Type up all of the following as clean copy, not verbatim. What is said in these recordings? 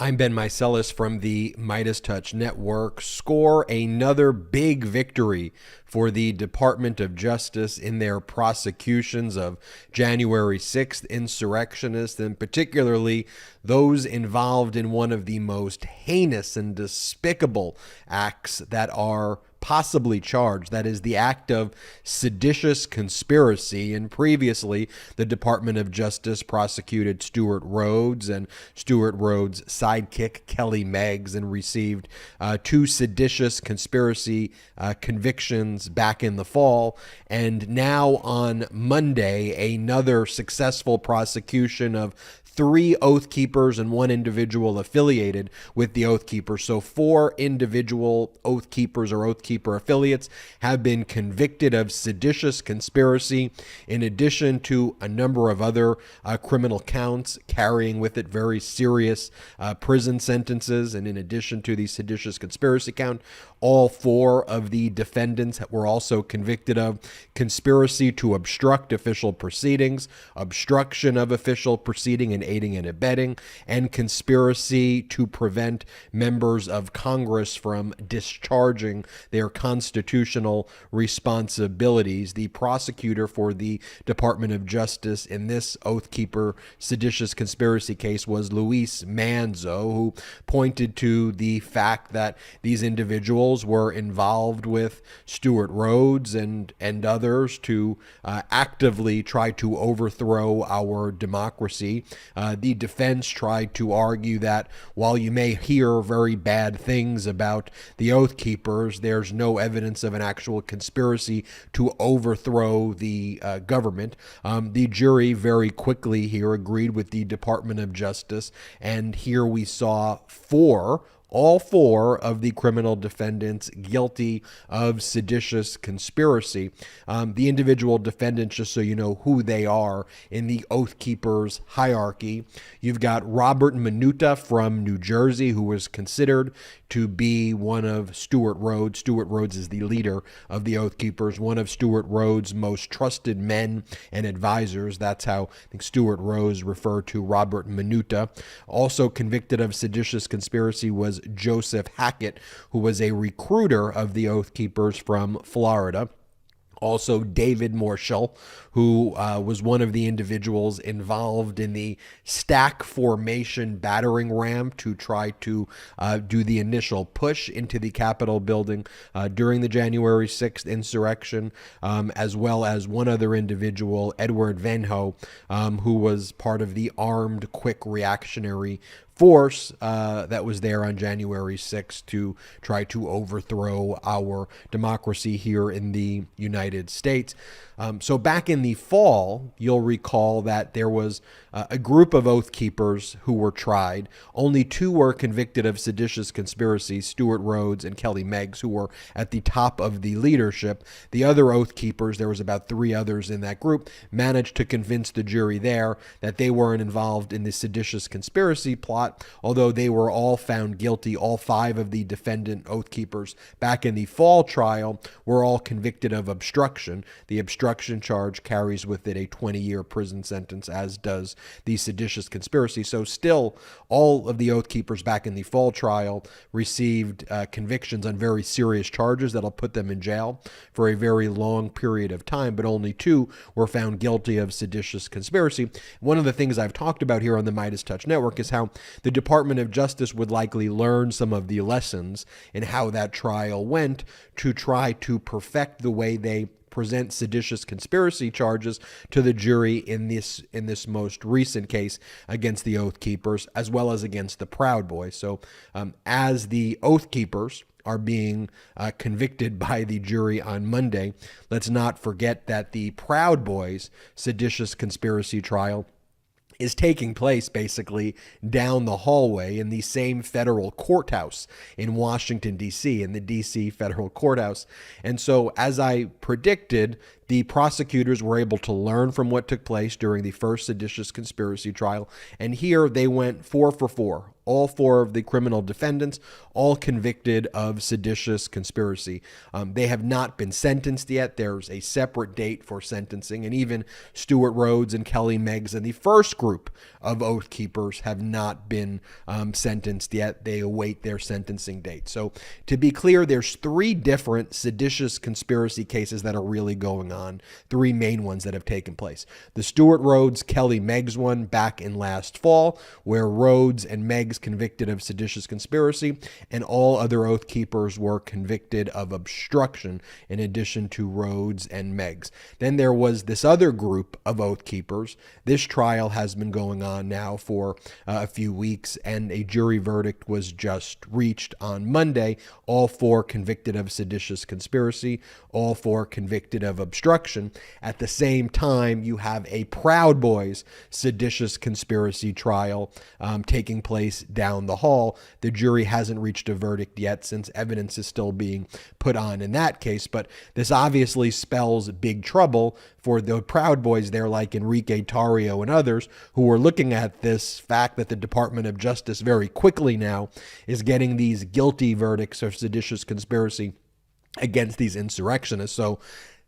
I'm Ben Meiselas from the Midas Touch Network. Score another big victory for the Department of Justice in their prosecutions of January 6th insurrectionists, and particularly those involved in one of the most heinous and despicable acts that are possibly charged. That is the act of seditious conspiracy. And previously, the Department of Justice prosecuted Stewart Rhodes and Stewart Rhodes' sidekick, Kelly Meggs, and received two seditious conspiracy convictions back in the fall. And now on Monday, another successful prosecution of three Oath Keepers and one individual affiliated with the Oath Keepers. So four individual Oath Keepers or Oath Keeper affiliates have been convicted of seditious conspiracy, in addition to a number of other criminal counts, carrying with it very serious prison sentences. And in addition to the seditious conspiracy count, all four of the defendants were also convicted of conspiracy to obstruct official proceedings, obstruction of official proceeding and aiding and abetting, and conspiracy to prevent members of Congress from discharging their constitutional responsibilities. The prosecutor for the Department of Justice in this Oath Keeper seditious conspiracy case was Luis Manzo, who pointed to the fact that these individuals were involved with Stewart Rhodes and others to actively try to overthrow our democracy. The defense tried to argue that while you may hear very bad things about the Oath Keepers, there's no evidence of an actual conspiracy to overthrow the government. The jury very quickly here agreed with the Department of Justice, and here we saw all four of the criminal defendants guilty of seditious conspiracy. The individual defendants, just so you know who they are in the Oath Keepers hierarchy, you've got Robert Minuta from New Jersey, who was considered to be one of Stewart Rhodes. Stewart Rhodes is the leader of the Oath Keepers, one of Stewart Rhodes' most trusted men and advisors. That's how I think Stewart Rhodes referred to Robert Minuta. Also convicted of seditious conspiracy was Joseph Hackett, who was a recruiter of the Oath Keepers from Florida. Also, David Morshall, who was one of the individuals involved in the stack formation battering ram to try to do the initial push into the Capitol building during the January 6th insurrection, as well as one other individual, Edward Venho, who was part of the armed quick reactionary force that was there on January 6th to try to overthrow our democracy here in the United States. So back in the fall, you'll recall that there was a group of Oath Keepers who were tried. Only two were convicted of seditious conspiracy, Stewart Rhodes and Kelly Meggs, who were at the top of the leadership. The other Oath Keepers, there was about three others in that group, managed to convince the jury there that they weren't involved in the seditious conspiracy plot, although they were all found guilty. All five of the defendant Oath Keepers back in the fall trial were all convicted of obstruction. The obstruction charge carries with it a 20-year prison sentence, as does the seditious conspiracy. So still, all of the Oath Keepers back in the fall trial received convictions on very serious charges that'll put them in jail for a very long period of time, but only two were found guilty of seditious conspiracy. One of the things I've talked about here on the Midas Touch Network is how the Department of Justice would likely learn some of the lessons in how that trial went to try to perfect the way they present seditious conspiracy charges to the jury in this most recent case against the Oath Keepers, as well as against the Proud Boys. So as the Oath Keepers are being convicted by the jury on Monday, let's not forget that the Proud Boys seditious conspiracy trial is taking place basically down the hallway in the same federal courthouse in Washington, D.C., in the D.C. federal courthouse. And so, as I predicted, the prosecutors were able to learn from what took place during the first seditious conspiracy trial. And here they went 4 for 4. all four of the criminal defendants, all convicted of seditious conspiracy. They have not been sentenced yet. There's a separate date for sentencing, and even Stuart Rhodes and Kelly Meggs and the first group of Oath Keepers have not been sentenced yet. They await their sentencing date. So to be clear, there's three different seditious conspiracy cases that are really going on, three main ones that have taken place. The Stuart Rhodes, Kelly Meggs one back in last fall, where Rhodes and Meggs convicted of seditious conspiracy, and all other Oath Keepers were convicted of obstruction in addition to Rhodes and Meggs. Then there was this other group of Oath Keepers. This trial has been going on now for a few weeks, and a jury verdict was just reached on Monday. All four convicted of seditious conspiracy, all four convicted of obstruction. At the same time, you have a Proud Boys seditious conspiracy trial taking place down the hall. The jury hasn't reached a verdict yet since evidence is still being put on in that case, but this obviously spells big trouble for the Proud Boys there, like Enrique Tarrio and others, who are looking at this fact that the Department of Justice very quickly now is getting these guilty verdicts of seditious conspiracy against these insurrectionists. So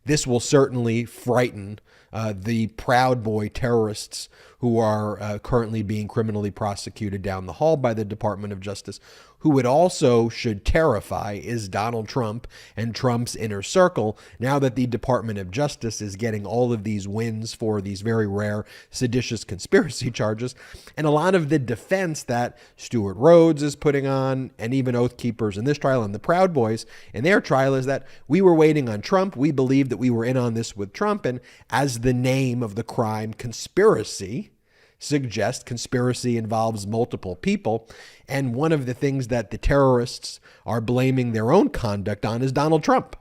this will certainly frighten the Proud Boy terrorists who are currently being criminally prosecuted down the hall by the Department of Justice. Who it also should terrify is Donald Trump and Trump's inner circle, now that the Department of Justice is getting all of these wins for these very rare seditious conspiracy charges. And a lot of the defense that Stuart Rhodes is putting on, and even Oath Keepers in this trial and the Proud Boys in their trial, is that we were waiting on Trump. We believed that we were in on this with Trump. And as the name of the crime, conspiracy, suggest, conspiracy involves multiple people. And one of the things that the terrorists are blaming their own conduct on is Donald Trump.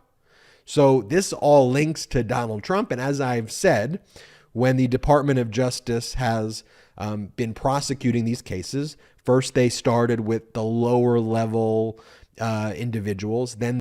So this all links to Donald Trump. And as I've said, when the Department of Justice has been prosecuting these cases, first they started with the lower level individuals, then